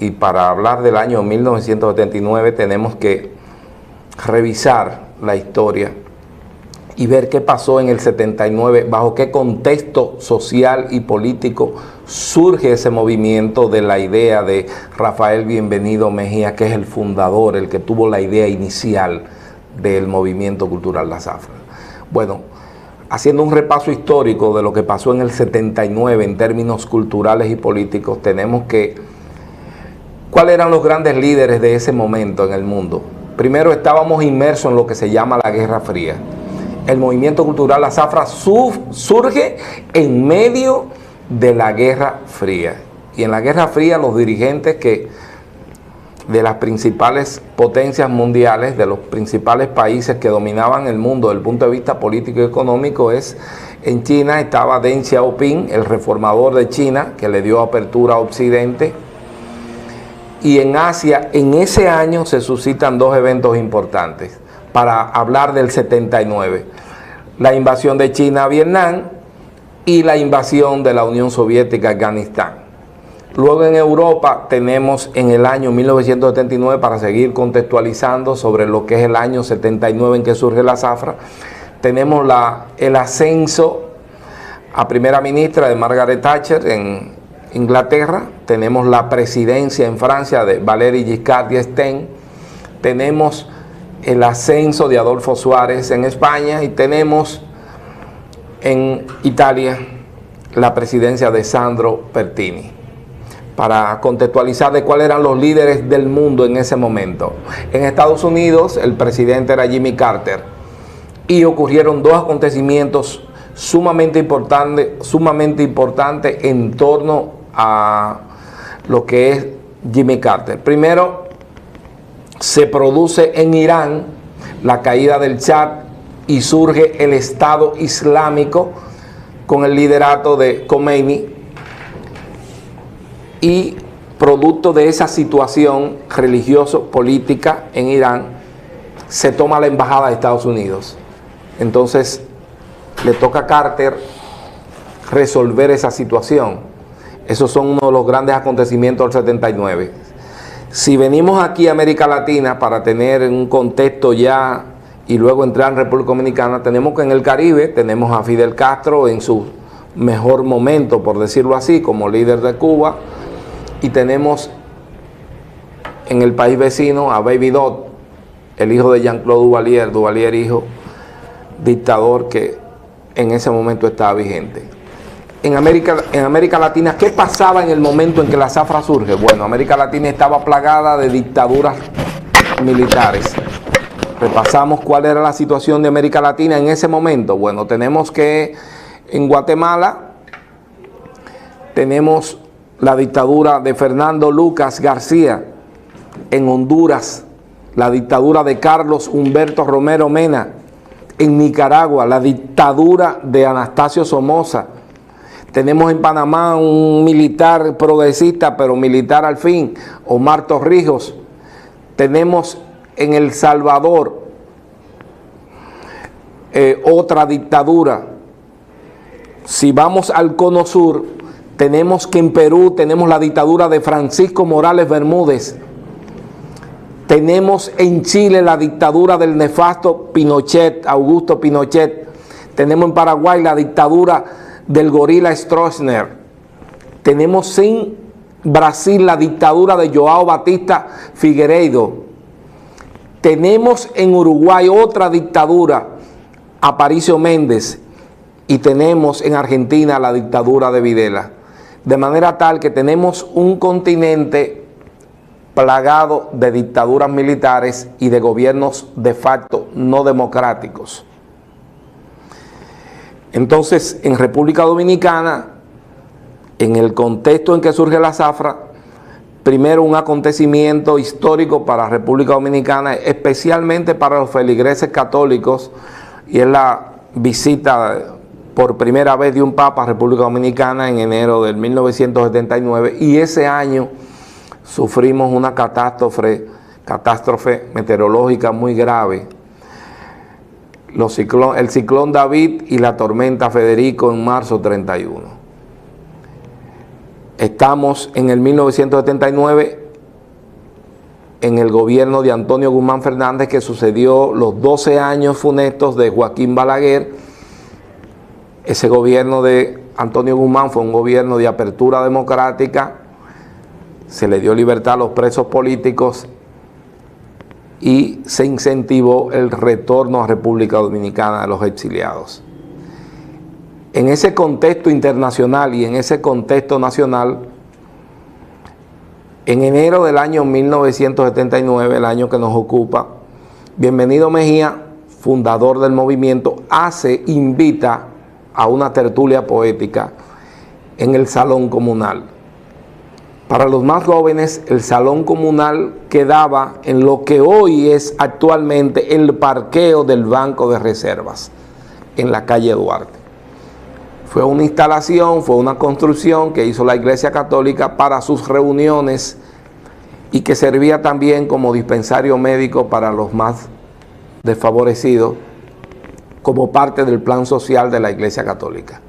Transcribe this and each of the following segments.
y para hablar del año 1979 tenemos que revisar la historia y ver qué pasó en el 79, bajo qué contexto social y político surge ese movimiento de la idea de Rafael Bienvenido Mejía, que es el fundador, el que tuvo la idea inicial del movimiento cultural La Zafra. Bueno, haciendo un repaso histórico de lo que pasó en el 79 en términos culturales y políticos, tenemos que, ¿cuáles eran los grandes líderes de ese momento en el mundo? Primero, estábamos inmersos en lo que se llama la Guerra Fría. El movimiento cultural La Zafra surge en medio de la Guerra Fría. Y en la Guerra Fría los dirigentes de las principales potencias mundiales, de los principales países que dominaban el mundo desde el punto de vista político y económico, en China estaba Deng Xiaoping, el reformador de China, que le dio apertura a Occidente. Y en Asia, en ese año se suscitan dos eventos importantes para hablar del 79. La invasión de China a Vietnam y la invasión de la Unión Soviética a Afganistán. Luego en Europa tenemos en el año 1979, para seguir contextualizando sobre lo que es el año 79 en que surge La Zafra, tenemos el ascenso a primera ministra de Margaret Thatcher en Inglaterra, tenemos la presidencia en Francia de Valéry Giscard d'Estaing, tenemos el ascenso de Adolfo Suárez en España y tenemos en Italia la presidencia de Sandro Pertini. Para contextualizar de cuáles eran los líderes del mundo en ese momento. En Estados Unidos el presidente era Jimmy Carter y ocurrieron dos acontecimientos sumamente importantes en torno a lo que es Jimmy Carter. Primero, se produce en Irán la caída del Shah y surge el Estado Islámico con el liderato de Khomeini, y producto de esa situación religioso-política en Irán se toma la embajada de Estados Unidos. Entonces le toca a Carter resolver esa situación. Esos son uno de los grandes acontecimientos del 79. Si venimos aquí a América Latina para tener un contexto ya y luego entrar en República Dominicana, tenemos que en el Caribe tenemos a Fidel Castro en su mejor momento, por decirlo así, como líder de Cuba, y tenemos en el país vecino a Baby Dodd, el hijo de Jean-Claude Duvalier hijo, dictador que en ese momento estaba vigente. En América Latina, ¿qué pasaba en el momento en que la Zafra surge? Bueno, América Latina estaba plagada de dictaduras militares. Repasamos cuál era la situación de América Latina en ese momento. Bueno, tenemos que en Guatemala tenemos la dictadura de Fernando Lucas García. En Honduras, la dictadura de Carlos Humberto Romero Mena. En Nicaragua, la dictadura de Anastasio Somoza. Tenemos en Panamá un militar progresista, pero militar al fin, Omar Torrijos. Tenemos en El Salvador otra dictadura. Si vamos al cono sur, tenemos que en Perú tenemos la dictadura de Francisco Morales Bermúdez. Tenemos en Chile la dictadura del nefasto Pinochet, Augusto Pinochet. Tenemos en Paraguay la dictadura del gorila Stroessner. Tenemos en Brasil la dictadura de João Batista Figueiredo. Tenemos en Uruguay otra dictadura, Aparicio Méndez. Y tenemos en Argentina la dictadura de Videla. De manera tal que tenemos un continente plagado de dictaduras militares y de gobiernos de facto no democráticos. Entonces, en República Dominicana, en el contexto en que surge la Zafra, primero un acontecimiento histórico para República Dominicana, especialmente para los feligreses católicos, y es la visita por primera vez de un papa a República Dominicana en enero del 1979, y ese año sufrimos una catástrofe meteorológica muy grave. El ciclón David y la tormenta Federico en marzo 31. Estamos en el 1979 en el gobierno de Antonio Guzmán Fernández, que sucedió los 12 años funestos de Joaquín Balaguer. Ese gobierno de Antonio Guzmán fue un gobierno de apertura democrática, se le dio libertad a los presos políticos y se incentivó el retorno a República Dominicana de los exiliados. En ese contexto internacional y en ese contexto nacional, en enero del año 1979, el año que nos ocupa, Bienvenido Mejía, fundador del movimiento, invita a una tertulia poética en el Salón Comunal. Para los más jóvenes, el Salón Comunal quedaba en lo que hoy es actualmente el parqueo del Banco de Reservas, en la calle Duarte. Fue una instalación, fue una construcción que hizo la Iglesia Católica para sus reuniones y que servía también como dispensario médico para los más desfavorecidos, como parte del plan social de la Iglesia Católica.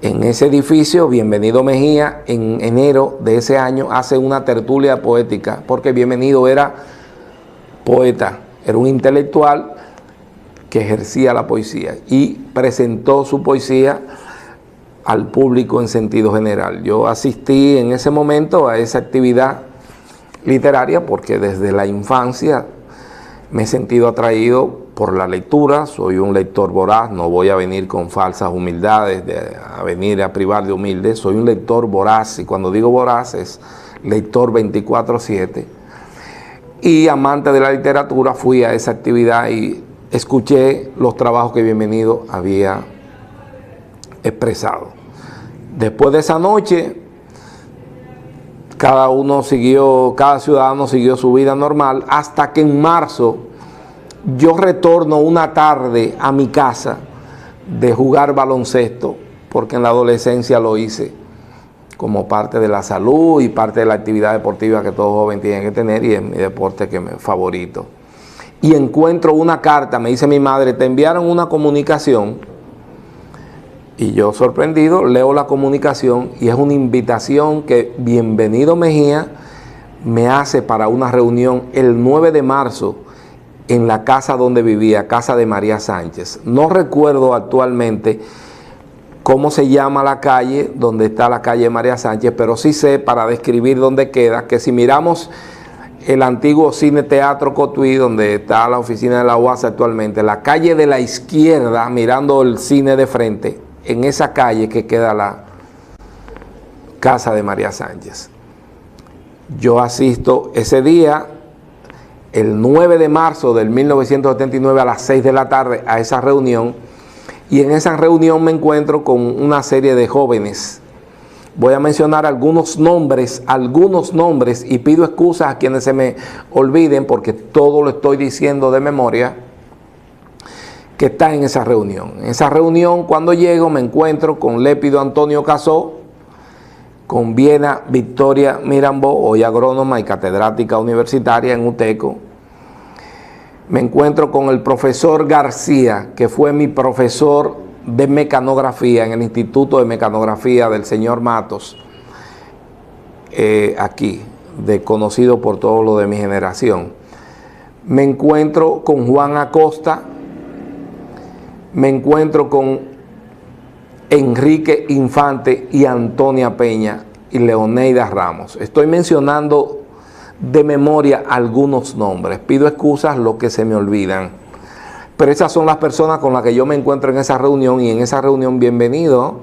En ese edificio, Bienvenido Mejía, en enero de ese año, hace una tertulia poética, porque Bienvenido era poeta, era un intelectual que ejercía la poesía y presentó su poesía al público en sentido general. Yo asistí en ese momento a esa actividad literaria porque desde la infancia me he sentido atraído por la lectura. Soy un lector voraz, no voy a venir con falsas humildades, a venir a privar de humilde. Soy un lector voraz, y cuando digo voraz es lector 24/7. Y amante de la literatura, fui a esa actividad y escuché los trabajos que Bienvenido había expresado. Después de esa noche, cada ciudadano siguió su vida normal, hasta que en marzo yo retorno una tarde a mi casa de jugar baloncesto, porque en la adolescencia lo hice como parte de la salud y parte de la actividad deportiva que todo joven tiene que tener, y es mi deporte favorito. Y encuentro una carta, me dice mi madre, te enviaron una comunicación, y yo sorprendido leo la comunicación y es una invitación que Bienvenido Mejía me hace para una reunión el 9 de marzo en la casa donde vivía, casa de María Sánchez. No recuerdo actualmente cómo se llama la calle donde está la calle María Sánchez, pero sí sé, para describir dónde queda, que si miramos el antiguo Cine Teatro Cotuí, donde está la oficina de la UAS actualmente, la calle de la izquierda, mirando el cine de frente, en esa calle que queda la casa de María Sánchez. Yo asisto ese día, el 9 de marzo del 1979 a las 6 de la tarde, a esa reunión, y en esa reunión me encuentro con una serie de jóvenes. Voy a mencionar algunos nombres, y pido excusas a quienes se me olviden, porque todo lo estoy diciendo de memoria, que está en esa reunión. En esa reunión, cuando llego, me encuentro con Lépido Antonio Casó, con Viena Victoria Mirambó, hoy agrónoma y catedrática universitaria en UTECO. Me encuentro con el profesor García, que fue mi profesor de mecanografía en el Instituto de Mecanografía del señor Matos, aquí, conocido por todos los de mi generación. Me encuentro con Juan Acosta, me encuentro con Enrique Infante y Antonia Peña y Leoneida Ramos. Estoy mencionando de memoria algunos nombres. Pido excusas los que se me olvidan. Pero esas son las personas con las que yo me encuentro en esa reunión, y en esa reunión Bienvenido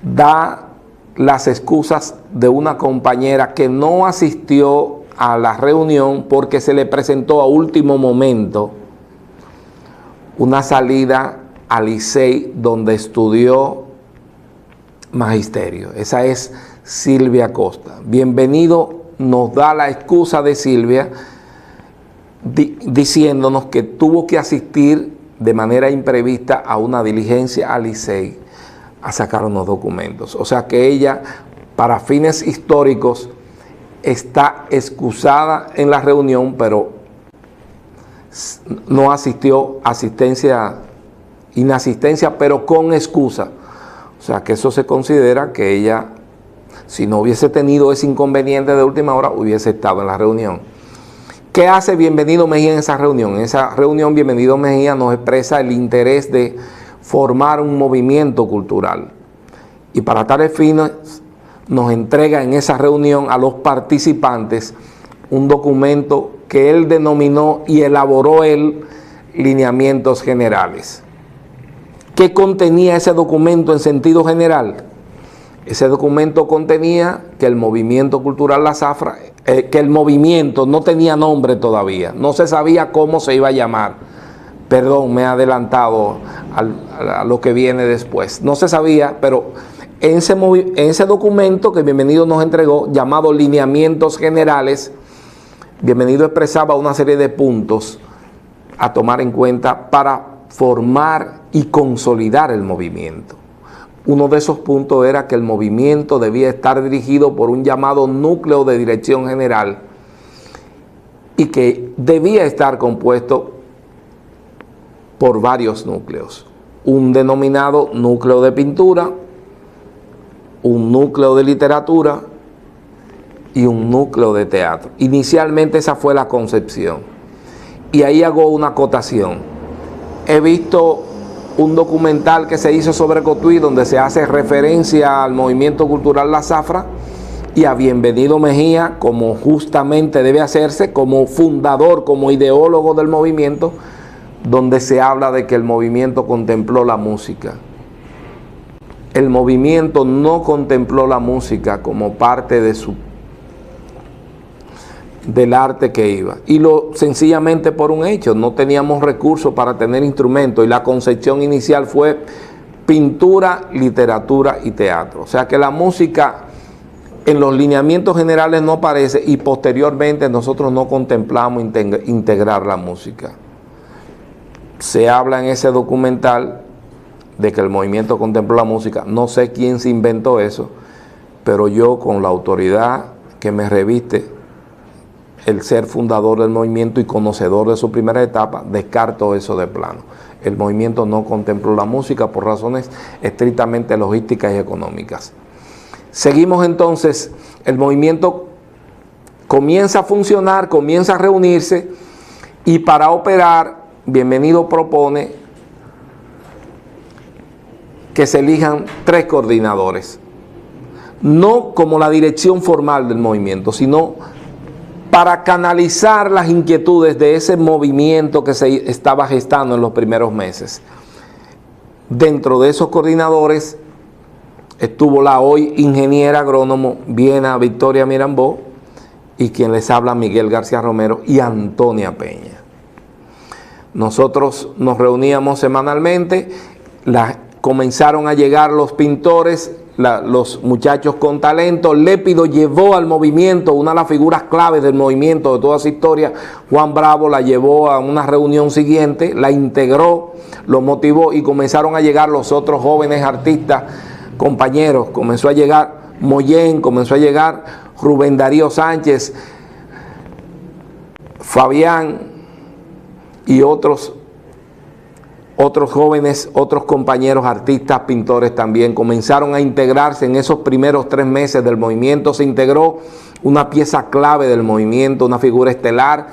da las excusas de una compañera que no asistió a la reunión porque se le presentó a último momento una salida al Licey donde estudió magisterio. Esa es Silvia Costa. Bienvenido nos da la excusa de Silvia diciéndonos que tuvo que asistir de manera imprevista a una diligencia al Licey a sacar unos documentos. O sea que ella, para fines históricos, está excusada en la reunión, pero no asistió, inasistencia, pero con excusa. O sea que eso se considera que ella Si no hubiese tenido ese inconveniente de última hora, hubiese estado en la reunión. ¿Qué hace Bienvenido Mejía en esa reunión? En esa reunión Bienvenido Mejía nos expresa el interés de formar un movimiento cultural. Y para tales fines nos entrega en esa reunión a los participantes un documento que él denominó y elaboró él lineamientos generales. ¿Qué contenía ese documento en sentido general? Ese documento contenía que el movimiento cultural La Zafra, que el movimiento no tenía nombre todavía, no se sabía cómo se iba a llamar. Perdón, me he adelantado a lo que viene después. No se sabía, pero en ese documento que Bienvenido nos entregó, llamado Lineamientos Generales, Bienvenido expresaba una serie de puntos a tomar en cuenta para formar y consolidar el movimiento. Uno de esos puntos era que el movimiento debía estar dirigido por un llamado núcleo de dirección general y que debía estar compuesto por varios núcleos. Un denominado núcleo de pintura, un núcleo de literatura y un núcleo de teatro. Inicialmente esa fue la concepción. Y ahí hago una acotación. He visto un documental que se hizo sobre Cotuí donde se hace referencia al movimiento cultural La Zafra y a Bienvenido Mejía, como justamente debe hacerse, como fundador, como ideólogo del movimiento, donde se habla de que el movimiento contempló la música. El movimiento no contempló la música como parte de del arte que iba, y sencillamente por un hecho, no teníamos recursos para tener instrumentos, y la concepción inicial fue pintura, literatura y teatro. O sea que la música en los lineamientos generales no aparece, y posteriormente nosotros no contemplamos integrar la música. Se habla en ese documental de que el movimiento contempló la música. No sé quién se inventó eso, pero yo, con la autoridad que me reviste el ser fundador del movimiento y conocedor de su primera etapa, descarto eso de plano. El movimiento no contempló la música por razones estrictamente logísticas y económicas. Seguimos entonces, el movimiento comienza a funcionar, comienza a reunirse, y para operar, Bienvenido propone que se elijan 3 coordinadores. No como la dirección formal del movimiento, sino para canalizar las inquietudes de ese movimiento que se estaba gestando en los primeros meses. Dentro de esos coordinadores estuvo la hoy ingeniera agrónomo Viena Victoria Mirambó, y quien les habla, Miguel García Romero y Antonia Peña. Nosotros nos reuníamos semanalmente, comenzaron a llegar los pintores, los muchachos con talento. Lépido llevó al movimiento, una de las figuras claves del movimiento de toda esa historia, Juan Bravo, la llevó a una reunión siguiente, la integró, lo motivó, y comenzaron a llegar los otros jóvenes artistas, compañeros. Comenzó a llegar Mollén, comenzó a llegar Rubén Darío Sánchez, Fabián y otros jóvenes, otros compañeros artistas, pintores también, comenzaron a integrarse en esos primeros 3 meses del movimiento. Se integró una pieza clave del movimiento, una figura estelar,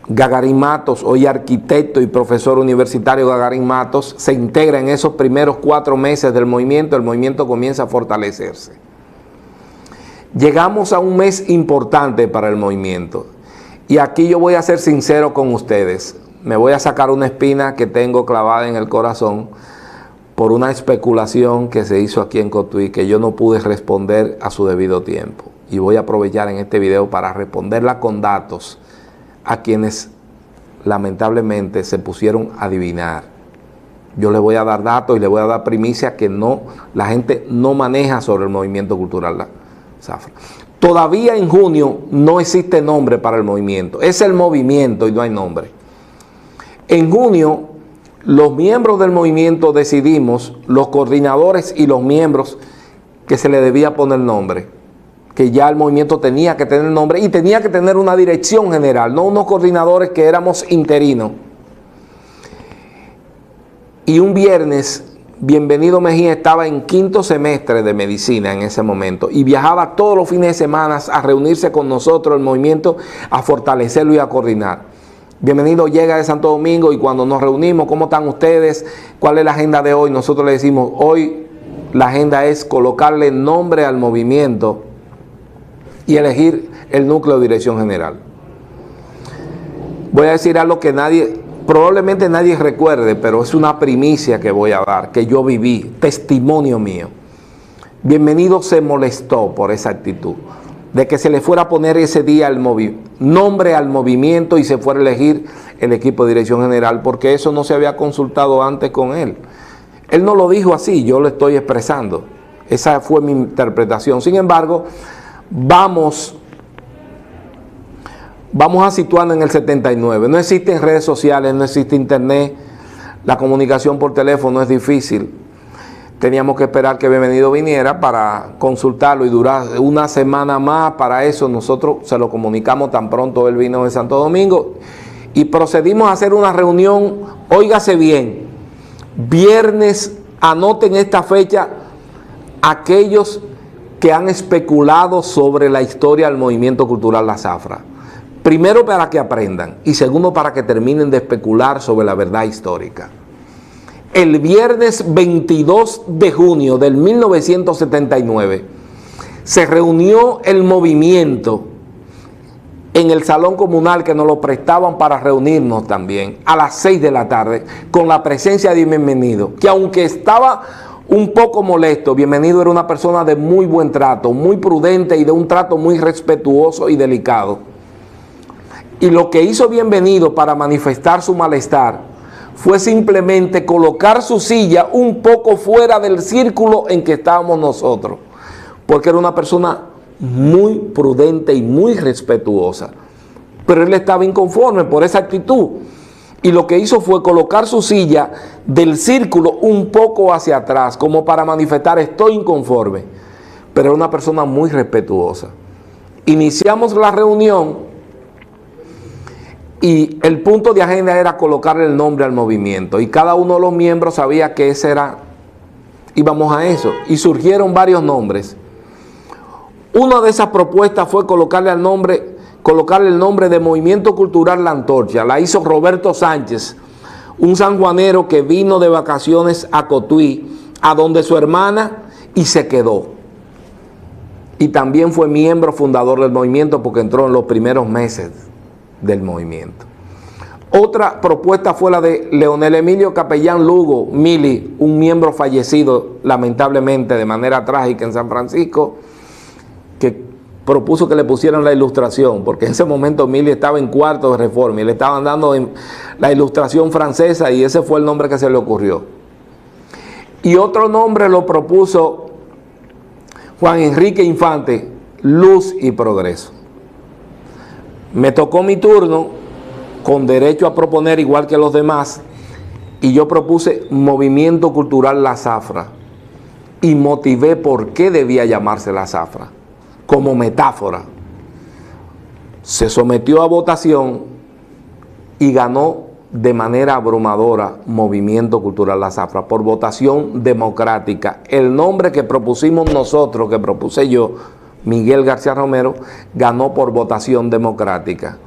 Gagarín Matos, hoy arquitecto y profesor universitario. Gagarín Matos se integra en esos primeros 4 meses del movimiento. El movimiento comienza a fortalecerse. Llegamos a un mes importante para el movimiento, y aquí yo voy a ser sincero con ustedes. Me voy a sacar una espina que tengo clavada en el corazón por una especulación que se hizo aquí en Cotuí, que yo no pude responder a su debido tiempo. Y voy a aprovechar en este video para responderla con datos a quienes lamentablemente se pusieron a adivinar. Yo les voy a dar datos y les voy a dar primicias que la gente no maneja sobre el movimiento cultural La Zafra. Todavía en junio no existe nombre para el movimiento. Es el movimiento y no hay nombre. En junio, los miembros del movimiento decidimos, los coordinadores y los miembros, que se le debía poner nombre, que ya el movimiento tenía que tener nombre y tenía que tener una dirección general, no unos coordinadores que éramos interinos. Y un viernes Bienvenido Mejía estaba en quinto semestre de medicina en ese momento y viajaba todos los fines de semana a reunirse con nosotros, el movimiento, a fortalecerlo y a coordinar. Bienvenido llega de Santo Domingo y cuando nos reunimos, ¿cómo están ustedes? ¿Cuál es la agenda de hoy? Nosotros le decimos, hoy la agenda es colocarle nombre al movimiento y elegir el núcleo de dirección general. Voy a decir algo que probablemente nadie recuerde, pero es una primicia que voy a dar, que yo viví, testimonio mío. Bienvenido se molestó por esa actitud, de que se le fuera a poner ese día el nombre al movimiento y se fuera a elegir el equipo de dirección general, porque eso no se había consultado antes con él. Él no lo dijo así, yo lo estoy expresando. Esa fue mi interpretación. Sin embargo, vamos a situarnos en el 79. No existen redes sociales, no existe internet, la comunicación por teléfono es difícil. Teníamos que esperar que Bienvenido viniera para consultarlo y durar una semana más. Para eso nosotros se lo comunicamos tan pronto él vino de Santo Domingo y procedimos a hacer una reunión, óigase bien, viernes, anoten esta fecha, aquellos que han especulado sobre la historia del movimiento cultural La Zafra. Primero para que aprendan y segundo para que terminen de especular sobre la verdad histórica. El viernes 22 de junio del 1979 se reunió el movimiento en el salón comunal que nos lo prestaban para reunirnos también a las 6 de la tarde con la presencia de Bienvenido, que aunque estaba un poco molesto, Bienvenido era una persona de muy buen trato, muy prudente y de un trato muy respetuoso y delicado. Y lo que hizo Bienvenido para manifestar su malestar fue simplemente colocar su silla un poco fuera del círculo en que estábamos nosotros, porque era una persona muy prudente y muy respetuosa. Pero él estaba inconforme por esa actitud y lo que hizo fue colocar su silla del círculo un poco hacia atrás, como para manifestar estoy inconforme. Pero era una persona muy respetuosa. Iniciamos la reunión y el punto de agenda era colocarle el nombre al movimiento y cada uno de los miembros sabía que ese era, íbamos a eso, y surgieron varios nombres. Una de esas propuestas fue colocarle el nombre de Movimiento Cultural La Antorcha. La hizo Roberto Sánchez, un sanjuanero que vino de vacaciones a Cotuí, a donde su hermana, y se quedó. Y también fue miembro fundador del movimiento porque entró en los primeros meses del movimiento. Otra propuesta fue la de Leonel Emilio Capellán Lugo, Mili, un miembro fallecido lamentablemente de manera trágica en San Francisco, que propuso que le pusieran la ilustración, porque en ese momento Mili estaba en cuarto de reforma y le estaban dando la ilustración francesa y ese fue el nombre que se le ocurrió. Y otro nombre lo propuso Juan Enrique Infante, Luz y Progreso. Me tocó mi turno, con derecho a proponer igual que los demás, y yo propuse Movimiento Cultural La Zafra, y motivé por qué debía llamarse La Zafra, como metáfora. Se sometió a votación y ganó de manera abrumadora Movimiento Cultural La Zafra, por votación democrática. El nombre que propusimos nosotros, que propuse yo, Miguel García Romero, ganó por votación democrática.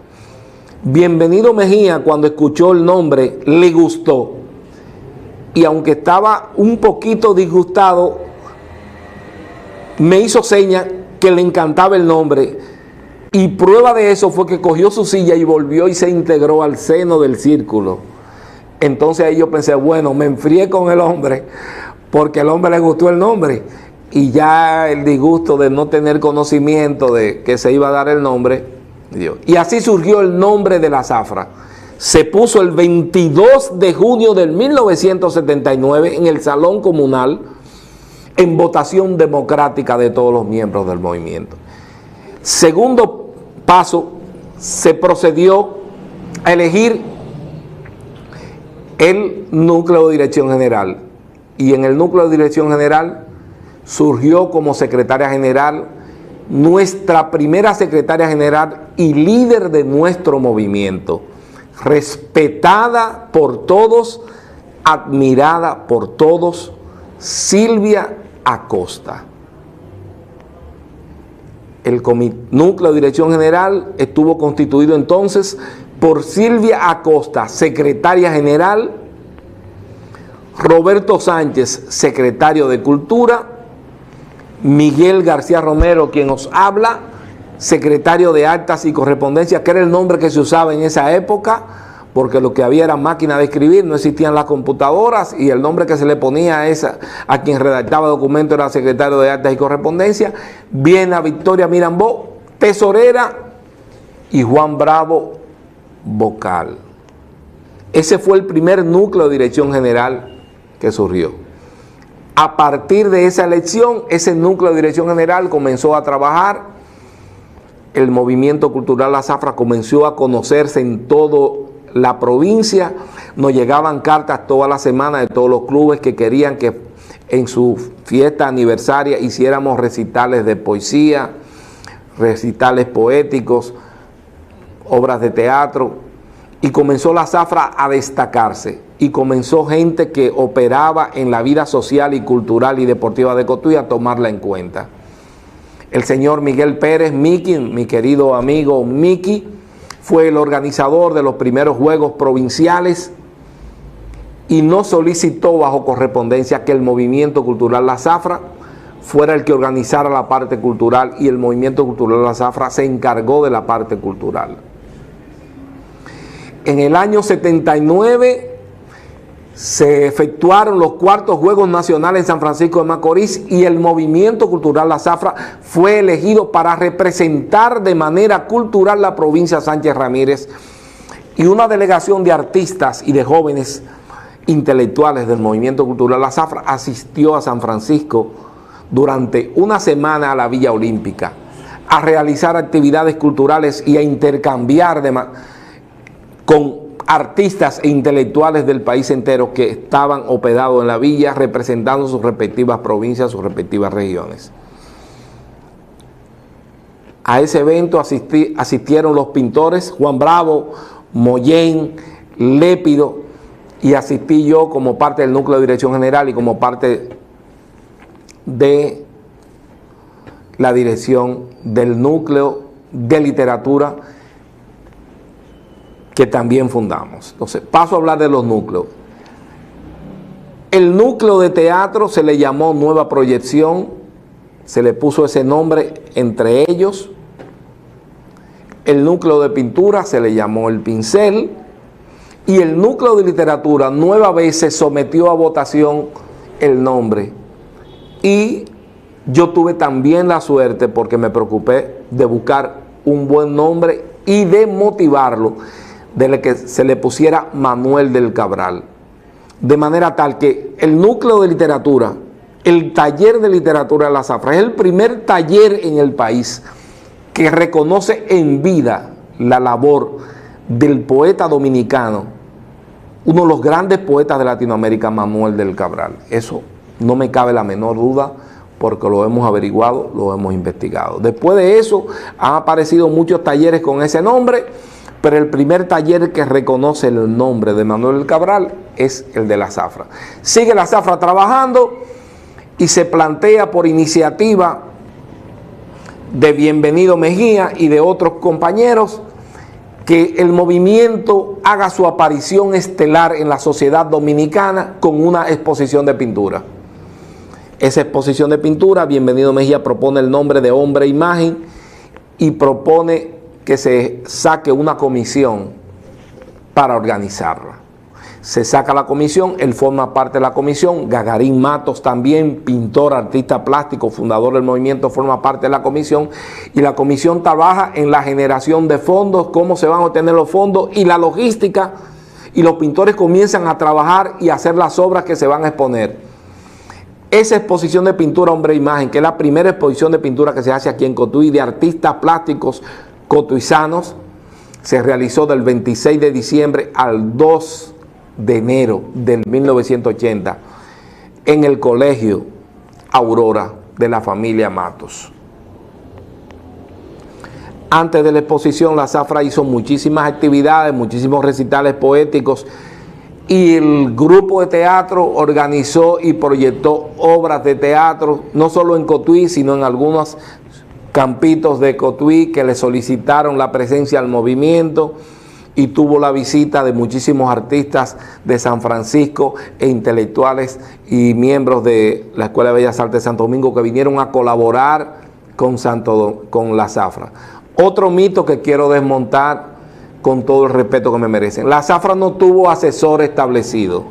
Bienvenido Mejía, cuando escuchó el nombre, le gustó. Y aunque estaba un poquito disgustado, me hizo seña que le encantaba el nombre. Y prueba de eso fue que cogió su silla y volvió y se integró al seno del círculo. Entonces ahí yo pensé, bueno, me enfrié con el hombre, porque al hombre le gustó el nombre. Y ya el disgusto de no tener conocimiento de que se iba a dar el nombre, dio. Y así surgió el nombre de La Zafra. Se puso el 22 de junio del 1979 en el Salón Comunal en votación democrática de todos los miembros del movimiento. Segundo paso, se procedió a elegir el núcleo de dirección general. Y en el núcleo de dirección general surgió como secretaria general nuestra primera secretaria general y líder de nuestro movimiento, respetada por todos, admirada por todos, Silvia Acosta. El núcleo de dirección general estuvo constituido entonces por Silvia Acosta, secretaria general, Roberto Sánchez, secretario de Cultura, Miguel García Romero, quien nos habla, secretario de Actas y Correspondencia, que era el nombre que se usaba en esa época, porque lo que había era máquina de escribir, no existían las computadoras, y el nombre que se le ponía a quien redactaba documentos era secretario de Actas y Correspondencia. Viene a Victoria Mirambó, tesorera, y Juan Bravo, vocal. Ese fue el primer núcleo de dirección general que surgió. A partir de esa elección, ese núcleo de dirección general comenzó a trabajar. El movimiento cultural La Zafra comenzó a conocerse en toda la provincia. Nos llegaban cartas toda la semana de todos los clubes que querían que en su fiesta aniversaria hiciéramos recitales de poesía, recitales poéticos, obras de teatro. Y comenzó La Zafra a destacarse, y comenzó gente que operaba en la vida social y cultural y deportiva de Cotuí a tomarla en cuenta. El señor Miguel Pérez, Miki, mi querido amigo Miki, fue el organizador de los primeros Juegos Provinciales y nos solicitó bajo correspondencia que el movimiento cultural La Zafra fuera el que organizara la parte cultural, y el movimiento cultural La Zafra se encargó de la parte cultural. En el año 79 se efectuaron los cuartos Juegos Nacionales en San Francisco de Macorís, y el movimiento cultural La Zafra fue elegido para representar de manera cultural la provincia Sánchez Ramírez, y una delegación de artistas y de jóvenes intelectuales del movimiento cultural La Zafra asistió a San Francisco durante una semana a la Villa Olímpica a realizar actividades culturales y a intercambiar con artistas e intelectuales del país entero que estaban hospedados en la villa, representando sus respectivas provincias, sus respectivas regiones. A ese evento asistieron los pintores Juan Bravo, Mollén, Lépido, y asistí yo como parte del núcleo de dirección general y como parte de la dirección del núcleo de literatura que también fundamos. Entonces, paso a hablar de los núcleos. El núcleo de teatro se le llamó Nueva Proyección, se le puso ese nombre entre ellos. El núcleo de pintura se le llamó El Pincel, y el núcleo de literatura nueva vez se sometió a votación el nombre. Y yo tuve también la suerte, porque me preocupé de buscar un buen nombre y de motivarlo, de que se le pusiera Manuel del Cabral, de manera tal que el núcleo de literatura, el taller de literatura de La Zafra, es el primer taller en el país que reconoce en vida la labor del poeta dominicano, uno de los grandes poetas de Latinoamérica, Manuel del Cabral. Eso no me cabe la menor duda, porque lo hemos averiguado, lo hemos investigado. Después de eso han aparecido muchos talleres con ese nombre, pero el primer taller que reconoce el nombre de Manuel del Cabral es el de La Zafra. Sigue La Zafra trabajando y se plantea por iniciativa de Bienvenido Mejía y de otros compañeros que el movimiento haga su aparición estelar en la sociedad dominicana con una exposición de pintura. Esa exposición de pintura, Bienvenido Mejía propone el nombre de Hombre e Imagen y propone que se saque una comisión para organizarla. Se saca la comisión, él forma parte de la comisión, Gagarín Matos también, pintor, artista plástico, fundador del movimiento, forma parte de la comisión, y la comisión trabaja en la generación de fondos, cómo se van a obtener los fondos y la logística, y los pintores comienzan a trabajar y a hacer las obras que se van a exponer. Esa exposición de pintura Hombre e Imagen, que es la primera exposición de pintura que se hace aquí en Cotuí de artistas plásticos cotuizanos, se realizó del 26 de diciembre al 2 de enero del 1980 en el Colegio Aurora de la familia Matos. Antes de la exposición, La Zafra hizo muchísimas actividades, muchísimos recitales poéticos y el grupo de teatro organizó y proyectó obras de teatro, no solo en Cotuí, sino en algunos campitos de Cotuí que le solicitaron la presencia al movimiento, y tuvo la visita de muchísimos artistas de San Francisco e intelectuales y miembros de la Escuela de Bellas Artes de Santo Domingo que vinieron a colaborar con la Zafra. Otro mito que quiero desmontar con todo el respeto que me merecen. La Zafra no tuvo asesor establecido.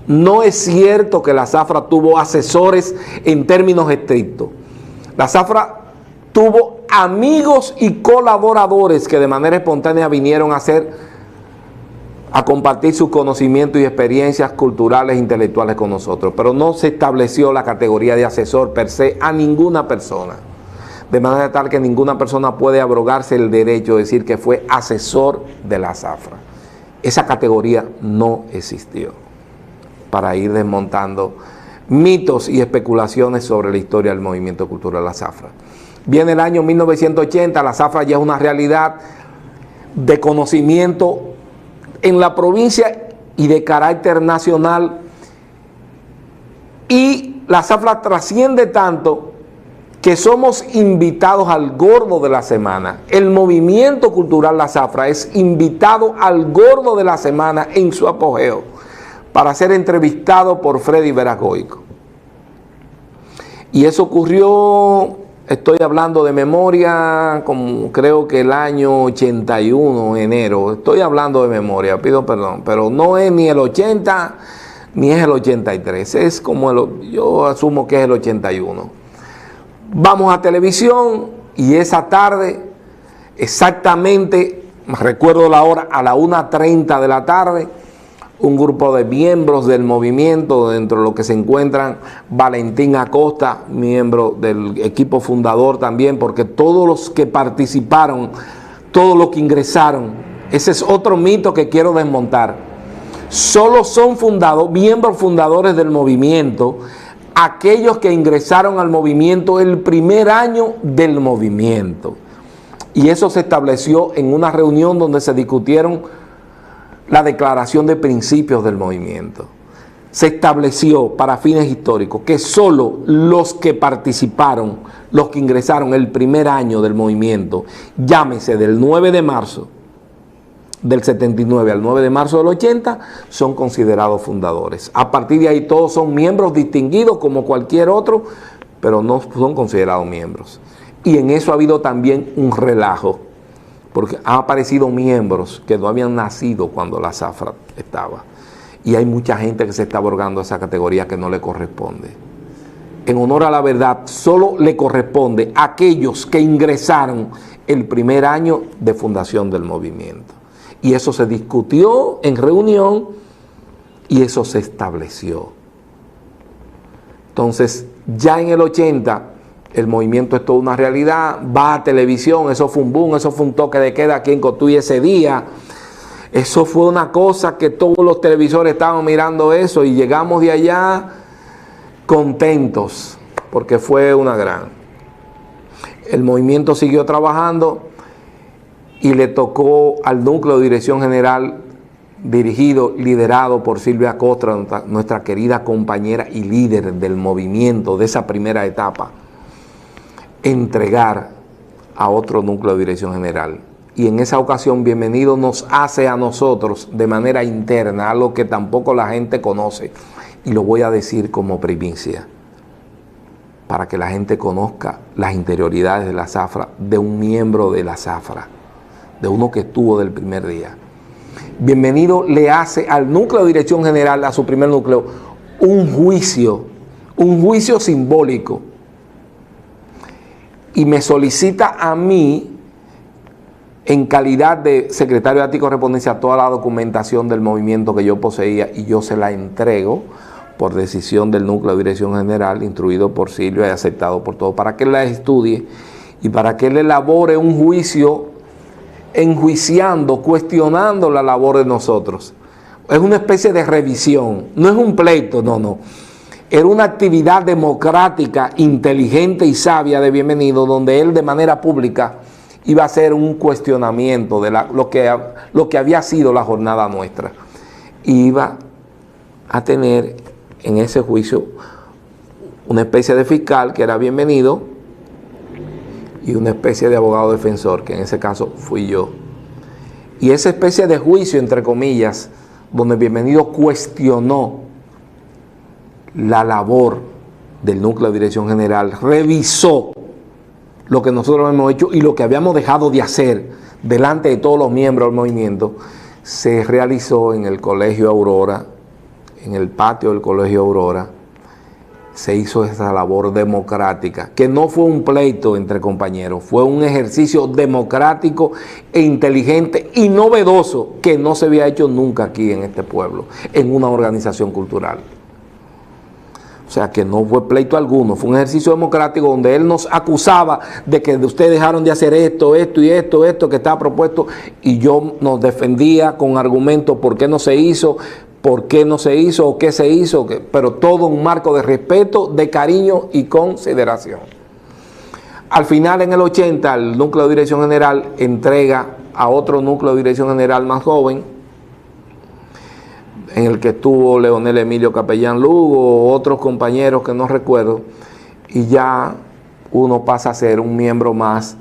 No es cierto que la Zafra tuvo asesores en términos estrictos. La Zafra tuvo amigos y colaboradores que de manera espontánea vinieron a compartir sus conocimientos y experiencias culturales e intelectuales con nosotros, pero no se estableció la categoría de asesor per se a ninguna persona, de manera tal que ninguna persona puede abrogarse el derecho de decir que fue asesor de la Zafra. Esa categoría no existió, para ir desmontando mitos y especulaciones sobre la historia del movimiento cultural de la Zafra. Viene el año 1980, la Zafra ya es una realidad de conocimiento en la provincia y de carácter nacional, y la Zafra trasciende tanto que somos invitados al gordo de la semana. El movimiento cultural La Zafra es invitado al gordo de la semana en su apogeo para ser entrevistado por Freddy Veragoico. Y eso ocurrió, estoy hablando de memoria, como creo que el año 81, enero, estoy hablando de memoria, pido perdón, pero no es ni el 80 ni es el 83, es como yo asumo que es el 81. Vamos a televisión y esa tarde, exactamente, recuerdo la hora, a la 1:30 de la tarde, un grupo de miembros del movimiento, dentro de lo que se encuentran Valentín Acosta, miembro del equipo fundador también, porque todos los que participaron, todos los que ingresaron, ese es otro mito que quiero desmontar, solo son miembros fundadores del movimiento aquellos que ingresaron al movimiento el primer año del movimiento. Y eso se estableció en una reunión donde se discutieron la declaración de principios del movimiento. Se estableció para fines históricos que solo los que participaron, los que ingresaron el primer año del movimiento, llámese del 9 de marzo del 79 al 9 de marzo del 80, son considerados fundadores. A partir de ahí todos son miembros distinguidos como cualquier otro, pero no son considerados miembros. Y en eso ha habido también un relajo, porque han aparecido miembros que no habían nacido cuando la Zafra estaba. Y hay mucha gente que se está abrogando a esa categoría que no le corresponde. En honor a la verdad, solo le corresponde a aquellos que ingresaron el primer año de fundación del movimiento. Y eso se discutió en reunión y eso se estableció. Entonces, ya en el 80, el movimiento es toda una realidad, va a televisión, eso fue un boom, eso fue un toque de queda aquí en Cotuí ese día. Eso fue una cosa que todos los televisores estaban mirando eso y llegamos de allá contentos, porque fue una gran. El movimiento siguió trabajando y le tocó al núcleo de dirección general liderado por Silvia Acosta, nuestra querida compañera y líder del movimiento de esa primera etapa, entregar a otro núcleo de dirección general. Y en esa ocasión Bienvenido nos hace a nosotros de manera interna algo que tampoco la gente conoce, y lo voy a decir como primicia, para que la gente conozca las interioridades de la Zafra, de un miembro de la Zafra, de uno que estuvo del primer día. Bienvenido le hace al núcleo de dirección general, a su primer núcleo, un juicio simbólico, y me solicita a mí, en calidad de secretario de Ética y Correspondencia, toda la documentación del movimiento que yo poseía, y yo se la entrego por decisión del núcleo de dirección general, instruido por Silvia y aceptado por todos, para que él la estudie y para que él elabore un juicio enjuiciando, cuestionando la labor de nosotros. Es una especie de revisión, no es un pleito, no. Era una actividad democrática, inteligente y sabia de Bienvenido, donde él de manera pública iba a hacer un cuestionamiento de lo que había sido la jornada nuestra. iba a tener en ese juicio una especie de fiscal que era Bienvenido y una especie de abogado defensor, que en ese caso fui yo. Y esa especie de juicio, entre comillas, donde Bienvenido cuestionó la labor del núcleo de dirección general, revisó lo que nosotros hemos hecho y lo que habíamos dejado de hacer delante de todos los miembros del movimiento, se realizó en el Colegio Aurora, en el patio del Colegio Aurora. Se hizo esa labor democrática, que no fue un pleito entre compañeros, fue un ejercicio democrático e inteligente y novedoso que no se había hecho nunca aquí en este pueblo, en una organización cultural. O sea, que no fue pleito alguno, fue un ejercicio democrático donde él nos acusaba de que ustedes dejaron de hacer esto que estaba propuesto, y yo nos defendía con argumentos por qué no se hizo o qué se hizo, pero todo un marco de respeto, de cariño y consideración. Al final, en el 80, el núcleo de dirección general entrega a otro núcleo de dirección general más joven, en el que estuvo Leonel Emilio Capellán Lugo, otros compañeros que no recuerdo, y ya uno pasa a ser un miembro más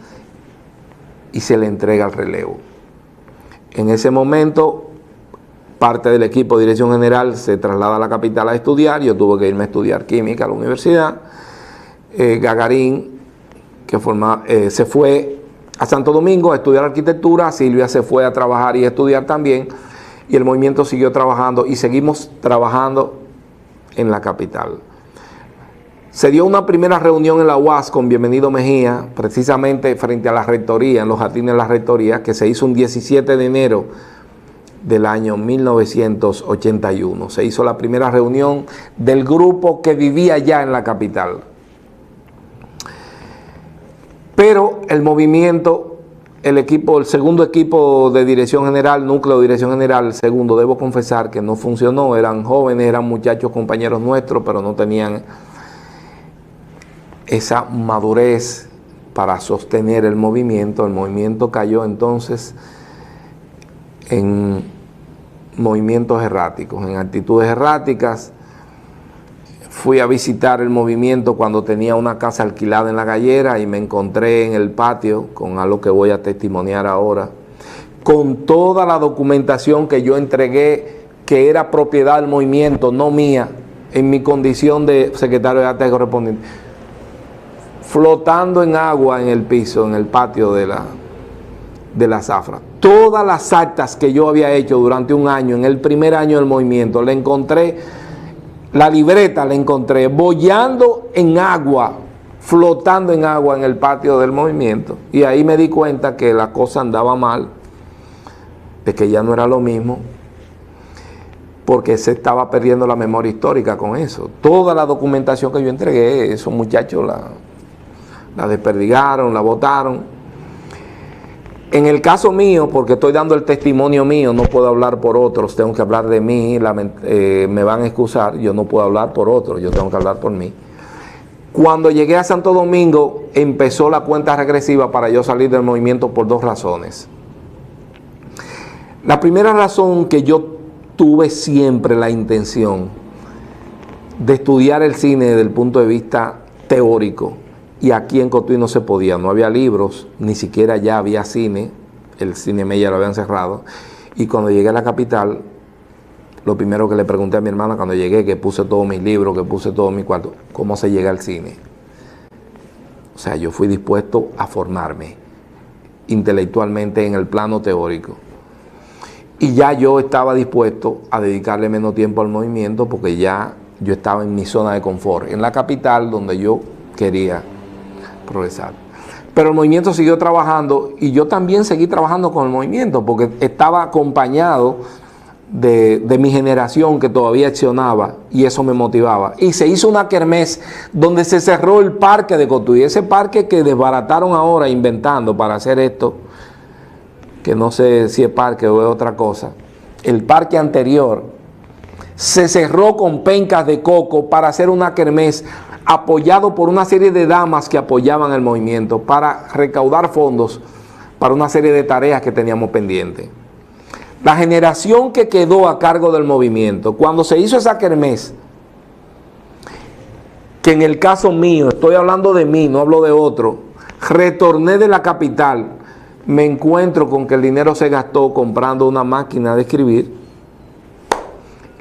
y se le entrega el relevo. En ese momento, parte del equipo de dirección general se traslada a la capital a estudiar. Yo tuve que irme a estudiar química a la universidad. Gagarín, se fue a Santo Domingo a estudiar arquitectura. Silvia se fue a trabajar y a estudiar también. Y el movimiento siguió trabajando y seguimos trabajando en la capital. Se dio una primera reunión en la UAS con Bienvenido Mejía, precisamente frente a la rectoría, en los jardines de la rectoría, que se hizo un 17 de enero del año 1981. Se hizo la primera reunión del grupo que vivía ya en la capital. Pero el movimiento, el segundo equipo de dirección general, núcleo de dirección general, el segundo, debo confesar que no funcionó. Eran jóvenes, eran muchachos, compañeros nuestros, pero no tenían esa madurez para sostener el movimiento. El movimiento cayó entonces en movimientos erráticos, en actitudes erráticas. Fui a visitar el movimiento cuando tenía una casa alquilada en La Gallera y me encontré en el patio con algo que voy a testimoniar ahora, con toda la documentación que yo entregué, que era propiedad del movimiento, no mía, en mi condición de secretario de actas correspondiente, flotando en agua en el piso, en el patio de la zafra. Todas las actas que yo había hecho durante un año, en el primer año del movimiento, le encontré, la libreta la encontré boyando en agua, flotando en agua en el patio del movimiento. Y ahí me di cuenta que la cosa andaba mal, de que ya no era lo mismo, porque se estaba perdiendo la memoria histórica con eso. Toda la documentación que yo entregué, esos muchachos la desperdigaron, la botaron. En el caso mío, porque estoy dando el testimonio mío, no puedo hablar por otros, tengo que hablar de mí, me van a excusar, yo no puedo hablar por otros, yo tengo que hablar por mí. Cuando llegué a Santo Domingo, empezó la cuenta regresiva para yo salir del movimiento por dos razones. La primera razón, que yo tuve siempre la intención de estudiar el cine desde el punto de vista teórico, y aquí en Cotuí no se podía, no había libros, ni siquiera ya había cine, el cine Mella lo habían cerrado. Y cuando llegué a la capital, lo primero que le pregunté a mi hermana cuando llegué, que puse todos mis libros, que puse todo mi cuarto, ¿cómo se llega al cine? O sea, yo fui dispuesto a formarme intelectualmente en el plano teórico. Y ya yo estaba dispuesto a dedicarle menos tiempo al movimiento, porque ya yo estaba en mi zona de confort, en la capital donde yo quería progresar. Pero el movimiento siguió trabajando y yo también seguí trabajando con el movimiento, porque estaba acompañado de mi generación que todavía accionaba, y eso me motivaba. Y se hizo una kermés donde se cerró el parque de Cotuí, ese parque que desbarataron ahora inventando para hacer esto, que no sé si es parque o es otra cosa. El parque anterior se cerró con pencas de coco para hacer una kermés, apoyado por una serie de damas que apoyaban el movimiento para recaudar fondos para una serie de tareas que teníamos pendientes. La generación que quedó a cargo del movimiento, cuando se hizo esa kermés, que en el caso mío, estoy hablando de mí, no hablo de otro, retorné de la capital, me encuentro con que el dinero se gastó comprando una máquina de escribir.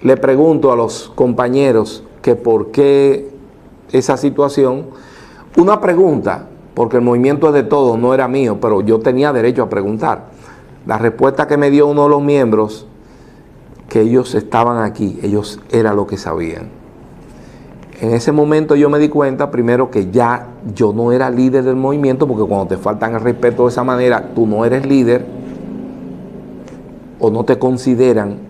Le pregunto a los compañeros que por qué esa situación. Una pregunta, porque el movimiento es de todos, no era mío, pero yo tenía derecho a preguntar. La respuesta que me dio uno de los miembros, que ellos estaban aquí, ellos era lo que sabían. En ese momento yo me di cuenta, primero, que ya yo no era líder del movimiento, porque cuando te faltan el respeto de esa manera, tú no eres líder, o no te consideran.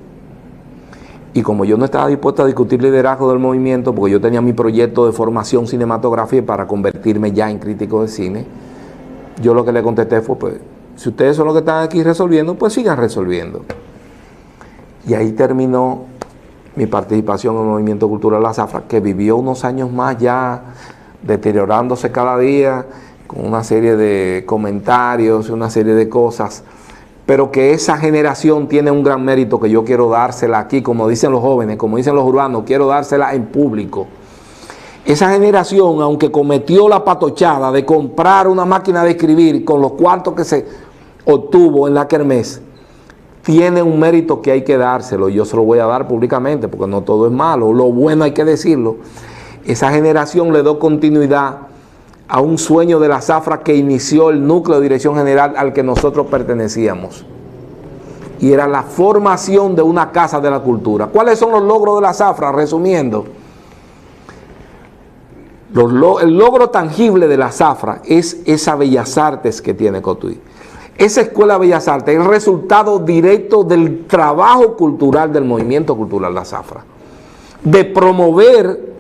Y como yo no estaba dispuesto a discutir liderazgo del movimiento, porque yo tenía mi proyecto de formación cinematográfica para convertirme ya en crítico de cine, yo lo que le contesté fue, pues, si ustedes son los que están aquí resolviendo, pues sigan resolviendo. Y ahí terminó mi participación en el movimiento cultural La Zafra, que vivió unos años más ya deteriorándose cada día, con una serie de comentarios, una serie de cosas, pero que esa generación tiene un gran mérito que yo quiero dársela aquí, como dicen los jóvenes, como dicen los urbanos, quiero dársela en público. Esa generación, aunque cometió la patochada de comprar una máquina de escribir con los cuartos que se obtuvo en la kermés, tiene un mérito que hay que dárselo, y yo se lo voy a dar públicamente, porque no todo es malo, lo bueno hay que decirlo. Esa generación le dio continuidad a un sueño de La Zafra que inició el núcleo de dirección general al que nosotros pertenecíamos, y era la formación de una casa de la cultura. ¿Cuáles son los logros de La Zafra? Resumiendo, el logro tangible de La Zafra es esa Bellas Artes que tiene Cotuí. Esa Escuela de Bellas Artes es el resultado directo del trabajo cultural del movimiento cultural La Zafra, de promover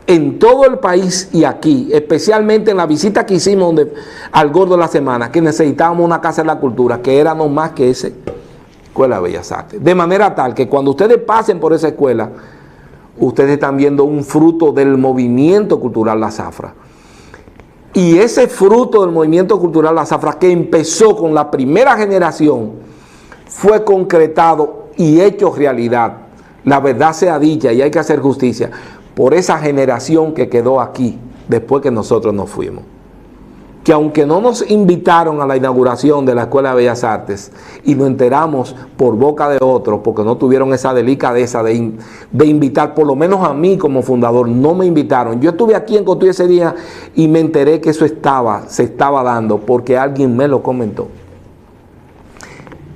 en todo el país y aquí, especialmente en la visita que hicimos al Gordo de la Semana, que necesitábamos una casa de la cultura, que era no más que esa Escuela de Bellas Artes. De manera tal que cuando ustedes pasen por esa escuela, ustedes están viendo un fruto del movimiento cultural La Zafra. Y ese fruto del movimiento cultural La Zafra, que empezó con la primera generación, fue concretado y hecho realidad. La verdad sea dicha, y hay que hacer justicia, por esa generación que quedó aquí después que nosotros nos fuimos. Que aunque no nos invitaron a la inauguración de la Escuela de Bellas Artes, y nos enteramos por boca de otros, porque no tuvieron esa delicadeza de invitar, por lo menos a mí como fundador, no me invitaron. Yo estuve aquí en Cotuí ese día y me enteré que eso se estaba dando, porque alguien me lo comentó.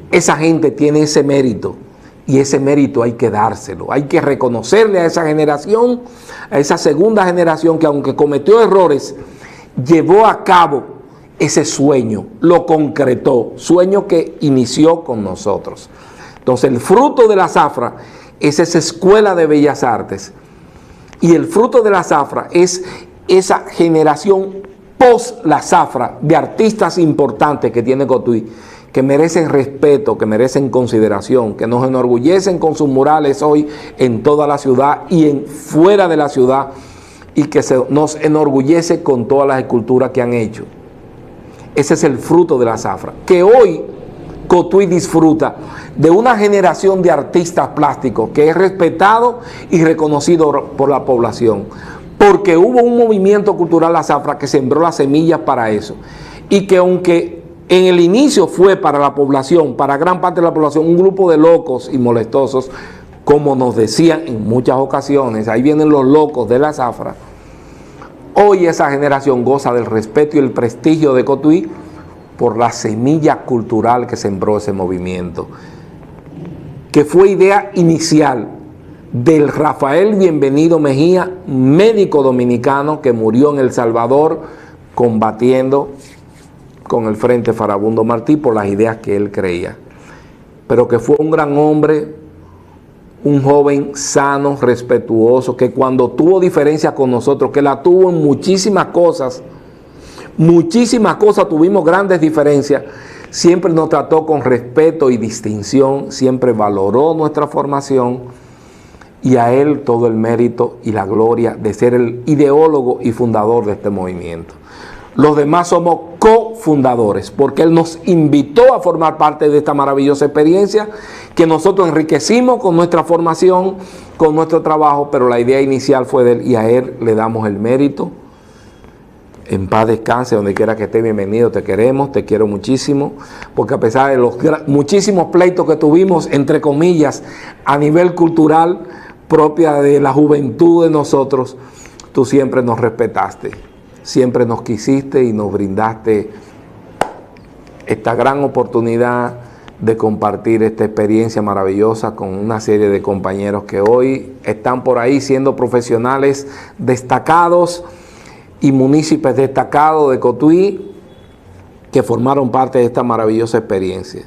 Esa gente tiene ese mérito, y ese mérito hay que dárselo. Hay que reconocerle a esa generación, a esa segunda generación, que aunque cometió errores, llevó a cabo ese sueño, lo concretó, sueño que inició con nosotros. Entonces el fruto de La Zafra es esa Escuela de Bellas Artes, y el fruto de La Zafra es esa generación post La Zafra de artistas importantes que tiene Cotuí, que merecen respeto, que merecen consideración, que nos enorgullecen con sus murales hoy en toda la ciudad y fuera de la ciudad, y que nos enorgullece con todas las esculturas que han hecho. Ese es el fruto de La Zafra, que hoy Cotuí disfruta de una generación de artistas plásticos que es respetado y reconocido por la población, porque hubo un movimiento cultural La Zafra que sembró las semillas para eso, y que aunque en el inicio fue para la población, para gran parte de la población, un grupo de locos y molestosos, como nos decían en muchas ocasiones, ahí vienen los locos de La Zafra. Hoy esa generación goza del respeto y el prestigio de Cotuí por la semilla cultural que sembró ese movimiento, que fue idea inicial del Rafael Bienvenido Mejía, médico dominicano que murió en El Salvador combatiendo con el Frente Farabundo Martí por las ideas que él creía, pero que fue un gran hombre, un joven sano, respetuoso, que cuando tuvo diferencias con nosotros, que la tuvo en muchísimas cosas tuvimos grandes diferencias, siempre nos trató con respeto y distinción, siempre valoró nuestra formación, y a él todo el mérito y la gloria de ser el ideólogo y fundador de este movimiento. Los demás somos cofundadores, porque él nos invitó a formar parte de esta maravillosa experiencia que nosotros enriquecimos con nuestra formación, con nuestro trabajo, pero la idea inicial fue de él y a él le damos el mérito. En paz descanse, donde quiera que esté, bienvenido, te queremos, te quiero muchísimo, porque a pesar de los muchísimos pleitos que tuvimos, entre comillas, a nivel cultural, propia de la juventud de nosotros, tú siempre nos respetaste, siempre nos quisiste y nos brindaste esta gran oportunidad de compartir esta experiencia maravillosa con una serie de compañeros que hoy están por ahí siendo profesionales destacados y municipios destacados de Cotuí que formaron parte de esta maravillosa experiencia.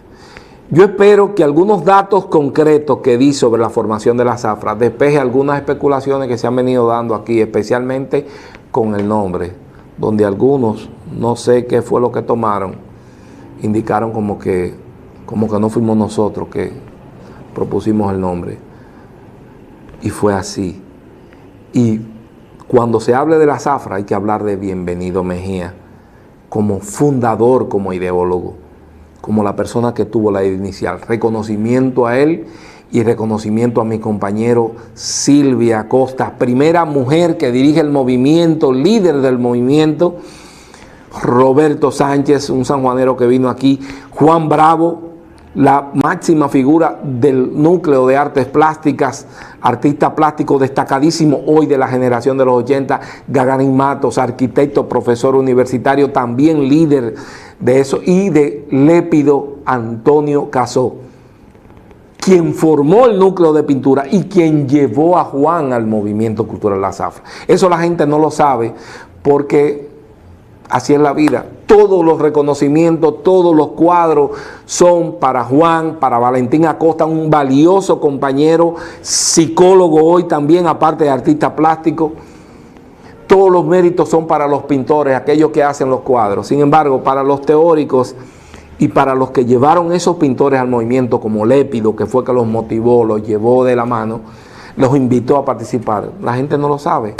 Yo espero que algunos datos concretos que di sobre la formación de la Zafra despeje algunas especulaciones que se han venido dando aquí, especialmente con el nombre, donde algunos, no sé qué fue lo que tomaron, indicaron como que no fuimos nosotros que propusimos el nombre. Y fue así. Y cuando se hable de la Zafra hay que hablar de Bienvenido Mejía como fundador, como ideólogo, como la persona que tuvo la idea inicial. Reconocimiento a él y reconocimiento a mi compañero Silvia Costa, primera mujer que dirige el movimiento, líder del movimiento, Roberto Sánchez, un sanjuanero que vino aquí, Juan Bravo, la máxima figura del núcleo de artes plásticas, artista plástico destacadísimo hoy de la generación de los 80, Gagarin Matos, arquitecto, profesor universitario, también líder de eso, y de Lépido Antonio Casó, quien formó el núcleo de pintura y quien llevó a Juan al movimiento cultural La Zafra. Eso la gente no lo sabe porque así es la vida. Todos los reconocimientos, todos los cuadros son para Juan, para Valentín Acosta, un valioso compañero, psicólogo hoy también, aparte de artista plástico. Todos los méritos son para los pintores, aquellos que hacen los cuadros. Sin embargo, para los teóricos y para los que llevaron esos pintores al movimiento, como Lépido, que fue que los motivó, los llevó de la mano, los invitó a participar, la gente no lo sabe.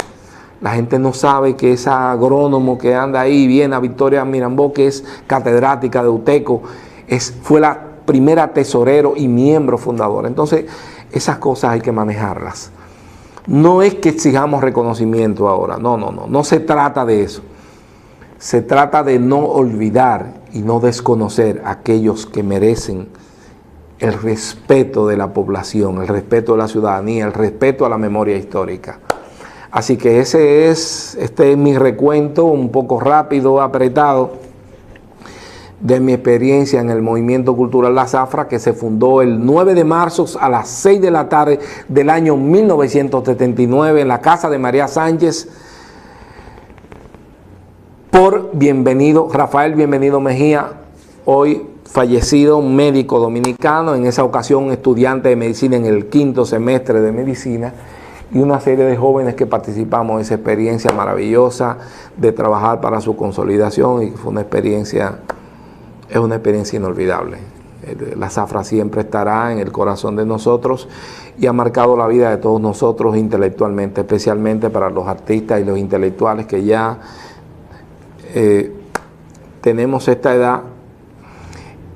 La gente no sabe que esa agrónomo que anda ahí, viene a Victoria Mirambó, que es catedrática de UTECO, fue la primera tesorero y miembro fundador. Entonces, esas cosas hay que manejarlas. No es que exijamos reconocimiento ahora, no se trata de eso. Se trata de no olvidar y no desconocer a aquellos que merecen el respeto de la población, el respeto de la ciudadanía, el respeto a la memoria histórica. Así que este es mi recuento, un poco rápido, apretado, de mi experiencia en el Movimiento Cultural La Zafra, que se fundó el 9 de marzo a las 6 de la tarde del año 1979 en la casa de María Sánchez, por Rafael Bienvenido Mejía, hoy fallecido, un médico dominicano, en esa ocasión estudiante de medicina en el 5º semestre de medicina, y una serie de jóvenes que participamos en esa experiencia maravillosa de trabajar para su consolidación, y fue una experiencia, es una experiencia inolvidable. La Zafra siempre estará en el corazón de nosotros y ha marcado la vida de todos nosotros intelectualmente, especialmente para los artistas y los intelectuales que ya tenemos esta edad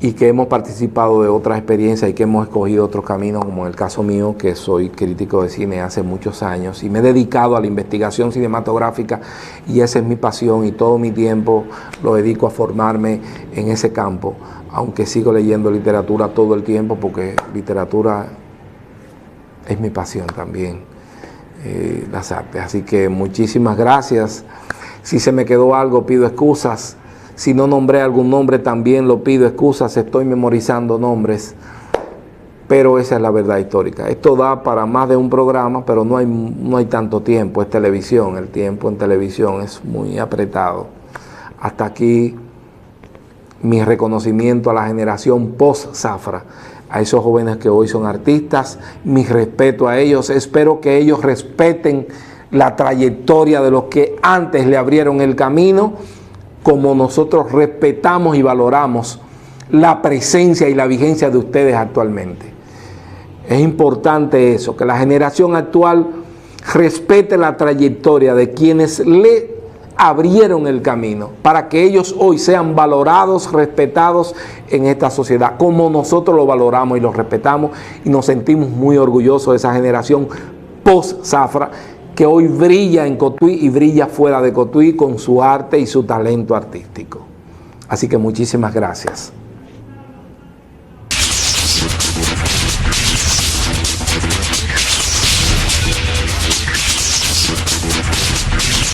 y que hemos participado de otras experiencias y que hemos escogido otros caminos, como en el caso mío, que soy crítico de cine hace muchos años y me he dedicado a la investigación cinematográfica, y esa es mi pasión y todo mi tiempo lo dedico a formarme en ese campo, aunque sigo leyendo literatura todo el tiempo porque literatura es mi pasión también, las artes. Así que muchísimas gracias. Si se me quedó algo, pido excusas. Si no nombré algún nombre, también lo pido excusas, estoy memorizando nombres, pero esa es la verdad histórica. Esto da para más de un programa, pero no hay tanto tiempo, es televisión, el tiempo en televisión es muy apretado. Hasta aquí mi reconocimiento a la generación post-Zafra, a esos jóvenes que hoy son artistas, mi respeto a ellos, espero que ellos respeten la trayectoria de los que antes le abrieron el camino, como nosotros respetamos y valoramos la presencia y la vigencia de ustedes actualmente. Es importante eso, que la generación actual respete la trayectoria de quienes le abrieron el camino para que ellos hoy sean valorados, respetados en esta sociedad, como nosotros lo valoramos y lo respetamos, y nos sentimos muy orgullosos de esa generación post-Zafra que hoy brilla en Cotuí y brilla fuera de Cotuí con su arte y su talento artístico. Así que muchísimas gracias.